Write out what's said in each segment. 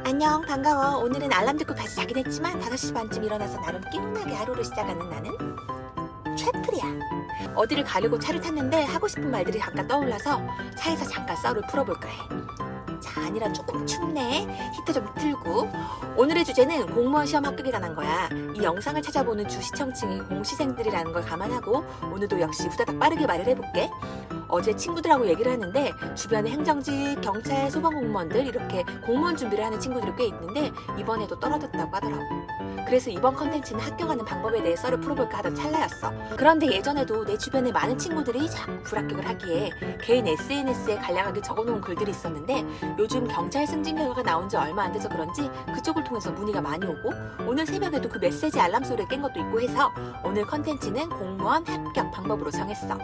안녕, 반가워. 오늘은 알람 듣고 다시 자긴 했지만 5시 반쯤 일어나서 나름 개운하게 하루를 시작하는 나는 최플이야. 어디를 가려고 차를 탔는데 하고 싶은 말들이 잠깐 떠올라서 차에서 잠깐 썰을 풀어볼까 해. 자, 아니라 조금 춥네. 히터 좀 틀고. 오늘의 주제는 공무원 시험 합격에 관한 거야. 이 영상을 찾아보는 주 시청층이 공시생들이라는 걸 감안하고 오늘도 역시 후다닥 빠르게 말을 해볼게. 어제 친구들하고 얘기를 하는데 주변에 행정직, 경찰, 소방공무원들 이렇게 공무원 준비를 하는 친구들이 꽤 있는데 이번에도 떨어졌다고 하더라고. 그래서 이번 컨텐츠는 합격하는 방법에 대해 썰을 풀어볼까 하던 찰나였어. 그런데 예전에도 내 주변에 많은 친구들이 자꾸 불합격을 하기에 개인 SNS에 간략하게 적어놓은 글들이 있었는데 요즘 경찰 승진 결과가 나온 지 얼마 안 돼서 그런지 그쪽을 통해서 문의가 많이 오고 오늘 새벽에도 그 메시지 알람 소리를 깬 것도 있고 해서 오늘 컨텐츠는 공무원 합격 방법으로 정했어.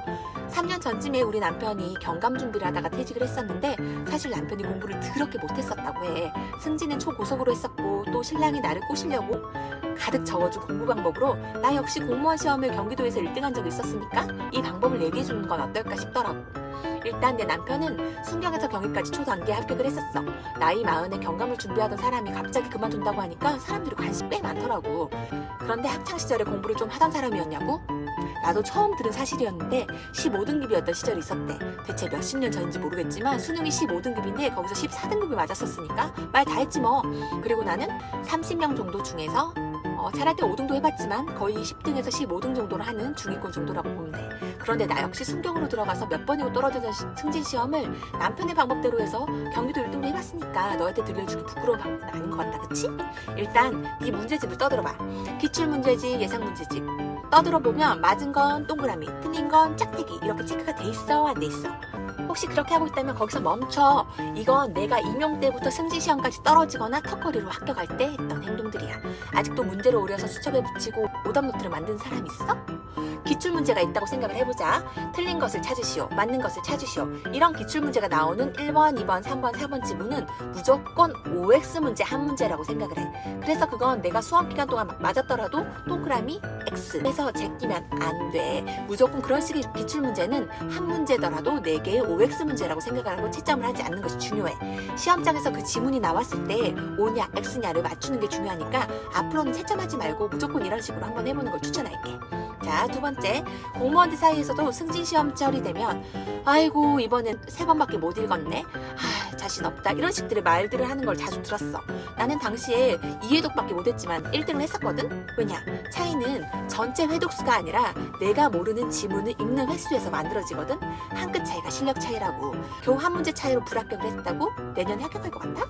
3년 전쯤에 우리 남편이 경감 준비를 하다가 퇴직을 했었는데 사실 남편이 공부를 더럽게 못했었다고 해. 승진은 초고속으로 했었고 또 신랑이 나를 꼬시려고 가득 적어준 공부 방법으로 나 역시 공무원 시험을 경기도에서 1등한 적이 있었으니까 이 방법을 얘기해주는 건 어떨까 싶더라고. 일단 내 남편은 순경에서 경위까지 초단기에 합격을 했었어. 나이 40에 경감을 준비하던 사람이 갑자기 그만둔다고 하니까 사람들이 관심 꽤 많더라고. 그런데 학창시절에 공부를 좀 하던 사람이었냐고? 나도 처음 들은 사실이었는데 15등급이었던 시절이 있었대. 대체 몇십 년 전인지 모르겠지만 수능이 15등급인데 거기서 14등급이 맞았었으니까 말 다 했지 뭐. 그리고 나는 30명 정도 중에서 잘할 때 5등도 해봤지만 거의 10등에서 15등 정도를 하는 중위권 정도라고 보면 돼. 그런데 나 역시 순경으로 들어가서 몇 번이고 떨어지던 승진 시험을 남편의 방법대로 해서 경기도 1등도 해봤으니까 너한테 들려주기 부끄러운 방법은 아닌 것 같다, 그치? 일단 이 문제집을 떠들어봐. 기출문제집, 예상문제집 떠들어보면 맞은 건 동그라미, 틀린 건 짝대기 이렇게 체크가 돼 있어, 안 돼 있어? 혹시 그렇게 하고 있다면 거기서 멈춰. 이건 내가 임용 때부터 승진 시험까지 떨어지거나 턱걸이로 합격할 때 했던 행동들이야. 아직도 문제를 오려서 수첩에 붙이고 오답노트를 만든 사람 있어? 기출문제가 있다고 생각을 해보자. 틀린 것을 찾으시오, 맞는 것을 찾으시오. 이런 기출문제가 나오는 1번, 2번, 3번, 4번 지문은 무조건 OX 문제 한 문제라고 생각을 해. 그래서 그건 내가 수험기간 동안 맞았더라도 동그라미 X 해서 제끼면 안 돼. 무조건 그런 식의 기출문제는 한 문제더라도 4개의 OX 문제라고 생각을 하고 채점을 하지 않는 것이 중요해. 시험장에서 그 지문이 나왔을 때 O냐 X냐를 맞추는 게 중요하니까 앞으로는 채점하지 말고 무조건 이런 식으로 한번 해보는 걸 추천할게. 자, 2번째, 공무원들 사이에서도 승진시험철이 되면 아이고 이번엔 3번밖에 못 읽었네, 자신 없다, 이런 식들의 말들을 하는 걸 자주 들었어. 나는 당시에 2회독밖에 못했지만 1등을 했었거든. 왜냐? 차이는 전체 회독수가 아니라 내가 모르는 지문을 읽는 횟수에서 만들어지거든. 한 끗 차이가 실력 차이라고. 겨우 한 문제 차이로 불합격을 했다고? 내년에 합격할 것 같아?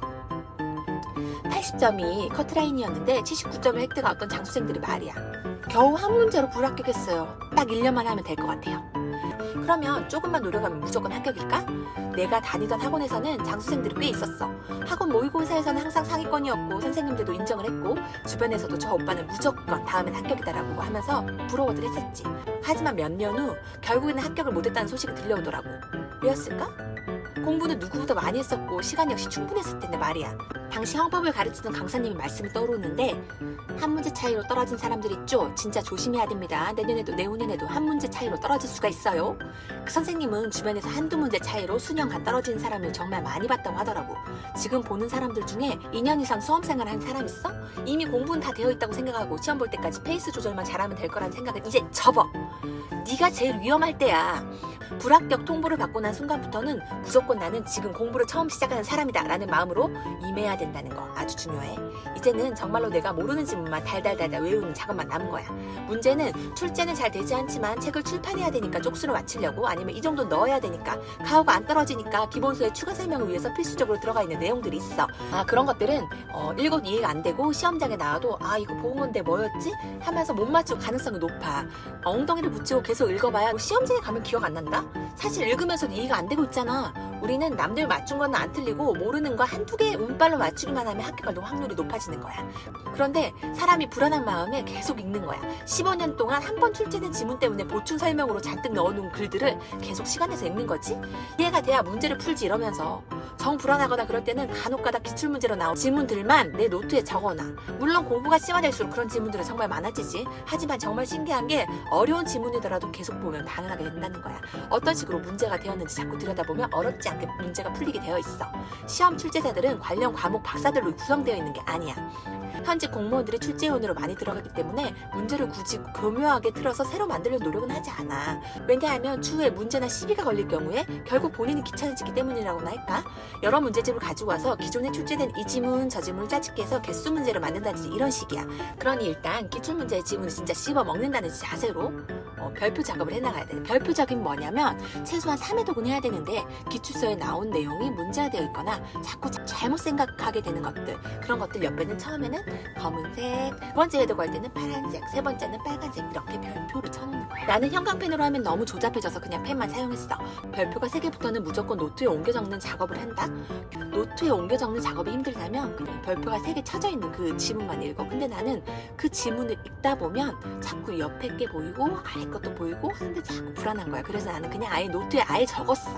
80점이 커트라인이었는데 79점을 획득한 장수생들이 말이야. 겨우 한 문제로 불합격했어요. 딱 1년만 하면 될 것 같아요. 그러면 조금만 노력하면 무조건 합격일까? 내가 다니던 학원에서는 장수생들이 꽤 있었어. 학원 모의고사에서는 항상 상위권이었고 선생님들도 인정을 했고 주변에서도 저 오빠는 무조건 다음엔 합격이다라고 하면서 부러워들 했었지. 하지만 몇 년 후 결국에는 합격을 못했다는 소식이 들려오더라고. 왜였을까? 공부는 누구보다 많이 했었고 시간 역시 충분했을 텐데 말이야. 당시 형법을 가르치던 강사님의 말씀이 떠오르는데 한 문제 차이로 떨어진 사람들 있죠? 진짜 조심해야 됩니다. 내년에도 내후년에도 한 문제 차이로 떨어질 수가 있어요. 그 선생님은 주변에서 한두 문제 차이로 수년간 떨어지는 사람을 정말 많이 봤다고 하더라고. 지금 보는 사람들 중에 2년 이상 수험생활 한 사람 있어? 이미 공부는 다 되어 있다고 생각하고 시험 볼 때까지 페이스 조절만 잘하면 될 거라는 생각은 이제 접어. 네가 제일 위험할 때야. 불합격 통보를 받고 난 순간부터는 무조건 나는 지금 공부를 처음 시작하는 사람이다 라는 마음으로 임해야 된다는 거 아주 중요해. 이제는 정말로 내가 모르는 지문만 달달달달 외우는 작업만 남은 거야. 문제는 출제는 잘 되지 않지만 책을 출판해야 되니까 쪽수를 맞추려고, 아니면 이 정도 넣어야 되니까 가오가 안 떨어지니까 기본서에 추가 설명을 위해서 필수적으로 들어가 있는 내용들이 있어. 그런 것들은 읽어도 이해가 안 되고 시험장에 나와도 이거 본 건데 뭐였지? 하면서 못 맞출 가능성이 높아. 엉덩이를 붙이고 계속 읽어봐야 시험장에 가면 기억 안 난다? 사실 읽으면서도 이해가 안 되고 있잖아. 우리는 남들 맞춘 건 안 틀리고 모르는 거 한두 개 운빨로 맞추기만 하면 합격할 확률이 높아지는 거야. 그런데 사람이 불안한 마음에 계속 읽는 거야. 15년 동안 한 번 출제된 지문 때문에 보충 설명으로 잔뜩 넣어놓은 글들을 계속 시간에서 읽는 거지. 이해가 돼야 문제를 풀지 이러면서. 정 불안하거나 그럴 때는 간혹가다 기출문제로 나온 지문들만 내 노트에 적어놔. 물론 공부가 심화될수록 그런 지문들은 정말 많아지지. 하지만 정말 신기한 게 어려운 지문이더라도 계속 보면 당연하게 된다는 거야. 어떤 식으로 문제가 되었는지 자꾸 들여다보면 어렵지 않게 문제가 풀리게 되어 있어. 시험 출제자들은 관련 과목 박사들로 구성되어 있는 게 아니야. 현직 공무원들이 출제위원으로 많이 들어가기 때문에 문제를 굳이 교묘하게 틀어서 새로 만들려는 노력은 하지 않아. 왜냐하면 추후에 문제나 시비가 걸릴 경우에 결국 본인이 귀찮아지기 때문이라고나 할까? 여러 문제집을 가지고 와서 기존에 출제된 이 지문 저 지문을 짜집기 해서 개수 문제를 만든다든지 이런 식이야. 그러니 일단 기출문제의 지문을 진짜 씹어 먹는다는 자세로 별표 작업을 해나가야 돼. 별표 작업이 뭐냐면 최소한 3회독은 해야 되는데 기출서에 나온 내용이 문제화되어 있거나 자꾸 잘못 생각하게 되는 것들, 그런 것들 옆에는 처음에는 검은색, 두 번째 회독할 때는 파란색, 세 번째는 빨간색, 이렇게 별표를 쳐놓는 거야. 나는 형광펜으로 하면 너무 조잡해져서 그냥 펜만 사용했어. 별표가 3개부터는 무조건 노트에 옮겨 적는 작업을 한다. 노트에 옮겨 적는 작업이 힘들다면 그냥 별표가 3개 쳐져 있는 그 지문만 읽어. 근데 나는 그 지문을 읽다 보면 자꾸 옆에 게 보이고 아래 것도 보이고 하는데 자꾸 불안한 거야. 그래서 나는 그냥 아예 노트에 아예 적었어.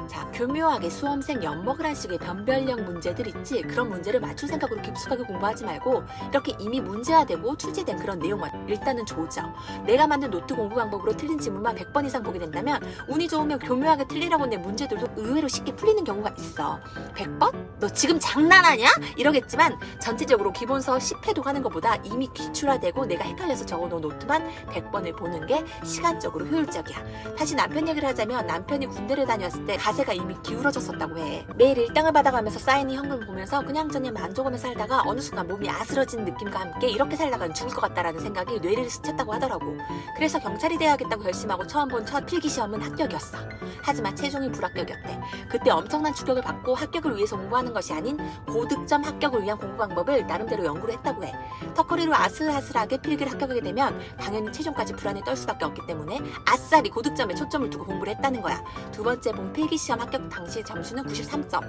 자, 교묘하게 수험생 엿먹을 한 식의 변별력 문제들 있지? 그런 문제를 맞출 생각으로 깊숙하게 공부하지 말고 이렇게 이미 문제화되고 출제된 그런 내용만 일단은 조져. 내가 만든 노트 공부 방법으로 틀린 지문만 100번 이상 보게 된다면 운이 좋으면 교묘하게 틀리라고 낸 문제들도 의외로 쉽게 풀리는 경우가 있어. 100번? 너 지금 장난하냐? 이러겠지만 전체적으로 기본서 10회독 하는 것보다 이미 기출화되고 내가 헷갈려서 적어놓은 노트만 100번을 보는 게 시간적으로 효율적이야. 다시 남편 얘기를 하자면 남편이 군대를 다녔을 때 가세가 이미 기울어졌었다고 해. 매일 일당을 받아가면서 쌓이는 현금을 보면서 그냥저냥 만족하며 살다가 어느 순간 몸이 아스러진 느낌과 함께 이렇게 살다가는 죽을 것 같다라는 생각이 뇌를 스쳤다고 하더라고. 그래서 경찰이 돼야겠다고 결심하고 처음 본 첫 필기시험은 합격이었어. 하지만 최종이 불합격이었대. 그때 엄청난 충격을 받고 합격을 위해서 공부하는 것이 아닌 고득점 합격을 위한 공부 방법을 나름대로 연구를 했다고 해. 턱걸이로 아슬아슬하게 필기를 합격하게 되면 당연히 최종까지 불안에 떨 수밖에 없기 때문에 아싸리 고득점에 초점을 두고 공부를 했다는 거야. 두 번째 본 필기시험 합격 당시 점수는 93점.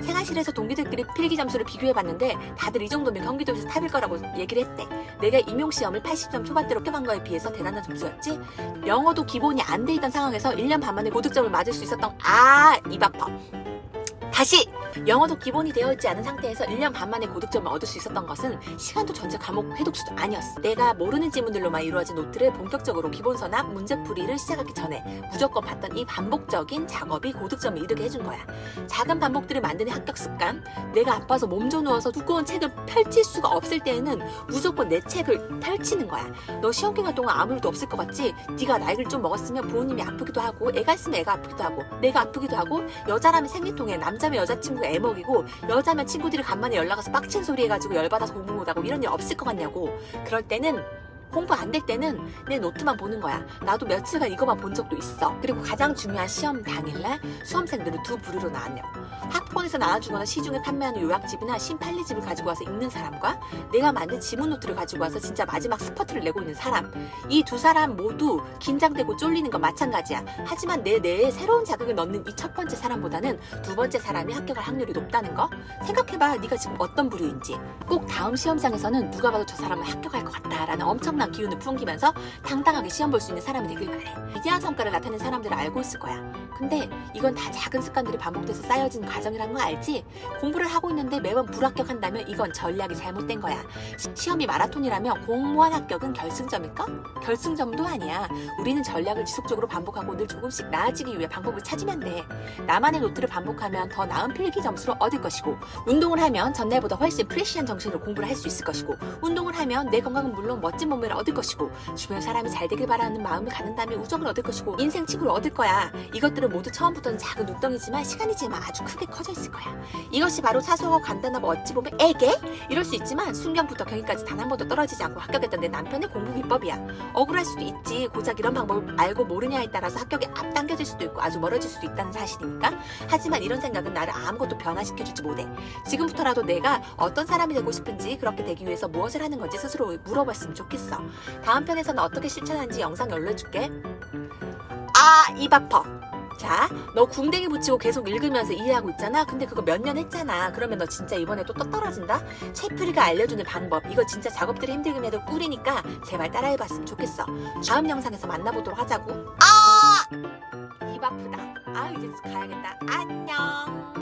생활실에서 동기들끼리 필기 점수를 비교해봤는데 다들 이 정도면 경기도에서 탑일 거라고 얘기를 했대. 내가 임용시험을 80점 초반대로 합격한 거에 비해서 대단한 점수였지. 영어도 기본이 안 돼 있던 상황에서 1년 반 만에 고득점을 맞을 수 있었던 입 아파. 다시! 영어도 기본이 되어 있지 않은 상태에서 1년 반 만에 고득점을 얻을 수 있었던 것은 시간도 전체 과목 회독수도 아니었어. 내가 모르는 지문들로만 이루어진 노트를 본격적으로 기본서나 문제풀이를 시작하기 전에 무조건 봤던 이 반복적인 작업이 고득점을 이르게 해준 거야. 작은 반복들을 만드는 합격 습관, 내가 아파서 몸져 누워서 두꺼운 책을 펼칠 수가 없을 때에는 무조건 내 책을 펼치는 거야. 너 시험 기간 동안 아무 일도 없을 것 같지? 네가 나이를 좀 먹었으면 부모님이 아프기도 하고 애가 있으면 애가 아프기도 하고 내가 아프기도 하고 여자라면 생리통에 남자면 여자친구 애먹이고 여자면 친구들이 간만에 연락와서 빡친 소리 해가지고 열받아서 공부 못하고 이런 일 없을 것 같냐고. 그럴 때는 공부 안 될 때는 내 노트만 보는 거야. 나도 며칠간 이거만 본 적도 있어. 그리고 가장 중요한 시험 당일날 수험생들을 두 부류로 나뉘어. 학원에서 나눠주거나 시중에 판매하는 요약집이나 신팔리집을 가지고 와서 읽는 사람과 내가 만든 지문 노트를 가지고 와서 진짜 마지막 스퍼트를 내고 있는 사람. 이 두 사람 모두 긴장되고 쫄리는 건 마찬가지야. 하지만 내 뇌에 새로운 자극을 넣는 이 첫 번째 사람보다는 두 번째 사람이 합격할 확률이 높다는 거 생각해봐. 네가 지금 어떤 부류인지. 꼭 다음 시험장에서는 누가 봐도 저 사람은 합격할 것 같다라는 엄청난 기운을 풍기면서 당당하게 시험 볼 수 있는 사람이 되길 바래. 위대한 성과를 나타낸 사람들을 알고 있을 거야. 근데 이건 다 작은 습관들이 반복돼서 쌓여진 과정이라는 거 알지? 공부를 하고 있는데 매번 불합격한다면 이건 전략이 잘못된 거야. 시험이 마라톤이라면 공무원 합격은 결승점일까? 결승점도 아니야. 우리는 전략을 지속적으로 반복하고 늘 조금씩 나아지기 위해 방법을 찾으면 돼. 나만의 노트를 반복하면 더 나은 필기 점수를 얻을 것이고, 운동을 하면 전날보다 훨씬 프레시한 정신으로 공부를 할 수 있을 것이고, 운동을 하면 내 건강은 물론 멋진 몸매를 얻을 것이고, 주변 사람이 잘 되길 바라는 마음을 갖는다면 우정을 얻을 것이고, 인생 친구를 얻을 거야. 이것들은 모두 처음부터는 작은 눈덩이지만 시간이 지나면 아주 크게 커져 있을 거야. 이것이 바로 사소하고 간단하고 어찌 보면 에게? 이럴 수 있지만 순경부터 경위까지 단 한 번도 떨어지지 않고 합격했던 내 남편의 공부 비법이야. 억울할 수도 있지. 고작 이런 방법을 알고 모르냐에 따라서 합격이 앞당겨질 수도 있고 아주 멀어질 수도 있다는 사실이니까. 하지만 이런 생각은 나를 아무것도 변화시켜주지 못해. 지금부터라도 내가 어떤 사람이 되고 싶은지, 그렇게 되기 위해서 무엇을 하는 건지 스스로 물어봤으면 좋겠어. 다음 편에서는 어떻게 실천하는지 영상 올려줄게. 입 아파. 자, 너 궁뎅이 붙이고 계속 읽으면서 이해하고 있잖아. 근데 그거 몇 년 했잖아. 그러면 너 진짜 이번에 또 떨어진다? 채플이가 알려주는 방법, 이거 진짜 작업들이 힘들긴 해도 꿀이니까 제발 따라해봤으면 좋겠어. 다음 영상에서 만나보도록 하자고. 입 아프다. 아 이제 가야겠다. 안녕.